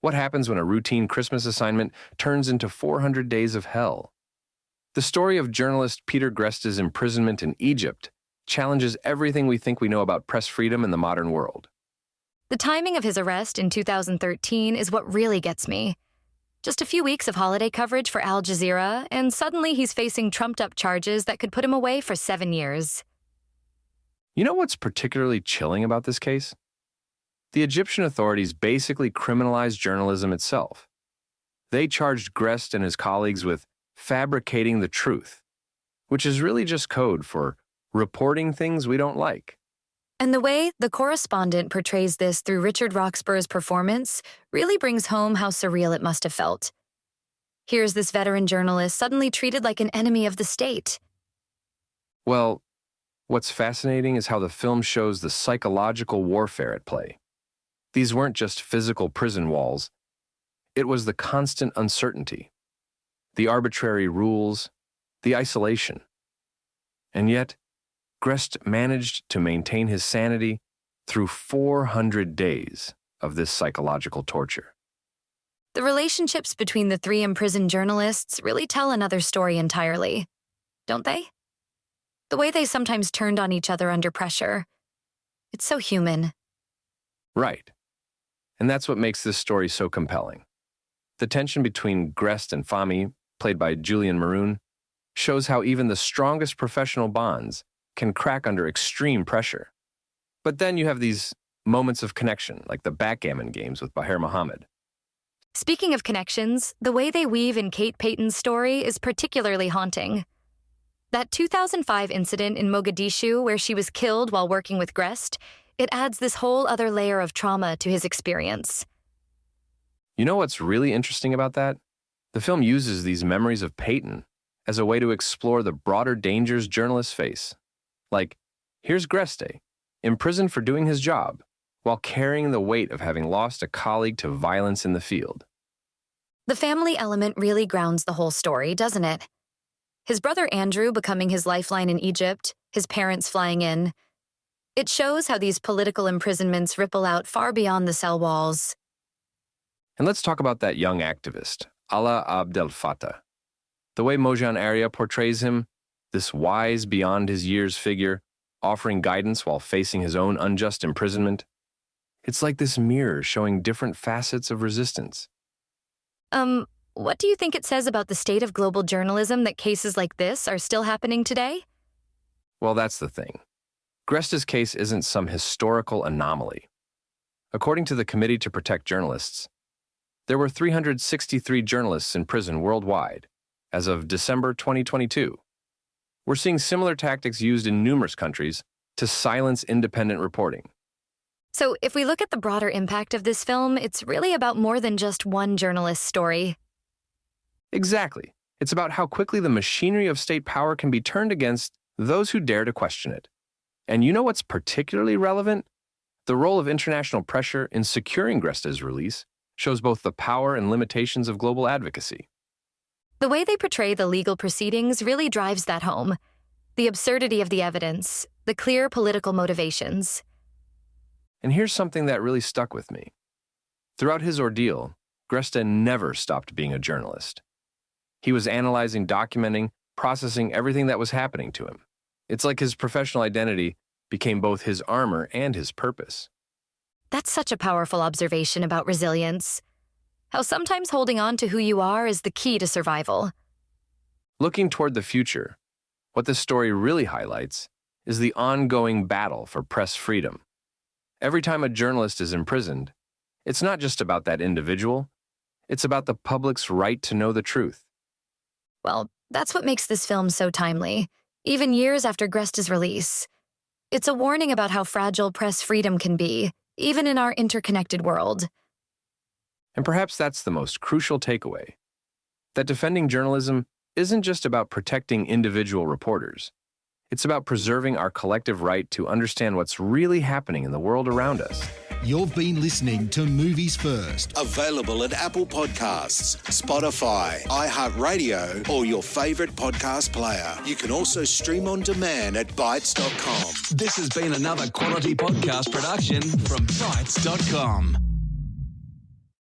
What happens when a routine Christmas assignment turns into 400 days of hell? The story of journalist Peter Greste's imprisonment in Egypt challenges everything we think we know about press freedom in the modern world. The timing of his arrest in 2013 is what really gets me. Just a few weeks of holiday coverage for Al Jazeera, and suddenly he's facing trumped-up charges that could put him away for 7 years. You know what's particularly chilling about this case? The Egyptian authorities basically criminalized journalism itself. They charged Greste and his colleagues with fabricating the truth, which is really just code for reporting things we don't like. And the way The Correspondent portrays this through Richard Roxburgh's performance really brings home how surreal it must have felt. Here's this veteran journalist suddenly treated like an enemy of the state. Well, what's fascinating is how the film shows the psychological warfare at play. These weren't just physical prison walls. It was the constant uncertainty, the arbitrary rules, the isolation. And yet, Greste managed to maintain his sanity through 400 days of this psychological torture. The relationships between the three imprisoned journalists really tell another story entirely, don't they? The way they sometimes turned on each other under pressure. It's so human. Right. And that's what makes this story so compelling. The tension between Greste and Fahmy, played by Julian Maroun, shows how even the strongest professional bonds can crack under extreme pressure. But then you have these moments of connection, like the backgammon games with Bahir Mohammed. Speaking of connections, the way they weave in Kate Payton's story is particularly haunting. That 2005 incident in Mogadishu where she was killed while working with Greste, it adds this whole other layer of trauma to his experience. You know what's really interesting about that? The film uses these memories of Payton as a way to explore the broader dangers journalists face. Like, here's Greste, imprisoned for doing his job, while carrying the weight of having lost a colleague to violence in the field. The family element really grounds the whole story, doesn't it? His brother Andrew becoming his lifeline in Egypt, his parents flying in. It shows how these political imprisonments ripple out far beyond the cell walls. And let's talk about that young activist, Ala Abdel Fattah. The way Mojan Arya portrays him, this wise beyond his years figure, offering guidance while facing his own unjust imprisonment. It's like this mirror showing different facets of resistance. What do you think it says about the state of global journalism that cases like this are still happening today? Well, that's the thing. Greste's case isn't some historical anomaly. According to the Committee to Protect Journalists, there were 363 journalists in prison worldwide as of December 2022. We're seeing similar tactics used in numerous countries to silence independent reporting. So if we look at the broader impact of this film, it's really about more than just one journalist's story. Exactly. It's about how quickly the machinery of state power can be turned against those who dare to question it. And you know what's particularly relevant? The role of international pressure in securing Greste's release shows both the power and limitations of global advocacy. The way they portray the legal proceedings really drives that home. The absurdity of the evidence, the clear political motivations. And here's something that really stuck with me. Throughout his ordeal, Greste never stopped being a journalist. He was analyzing, documenting, processing everything that was happening to him. It's like his professional identity became both his armor and his purpose. That's such a powerful observation about resilience. How sometimes holding on to who you are is the key to survival. Looking toward the future, what this story really highlights is the ongoing battle for press freedom. Every time a journalist is imprisoned, it's not just about that individual, it's about the public's right to know the truth. Well, that's what makes this film so timely, even years after Greste's release. It's a warning about how fragile press freedom can be, even in our interconnected world. And perhaps that's the most crucial takeaway, that defending journalism isn't just about protecting individual reporters. It's about preserving our collective right to understand what's really happening in the world around us. You've been listening to Movies First. Available at Apple Podcasts, Spotify, iHeartRadio, or your favourite podcast player. You can also stream on demand at Bytes.com. This has been another quality podcast production from Bytes.com.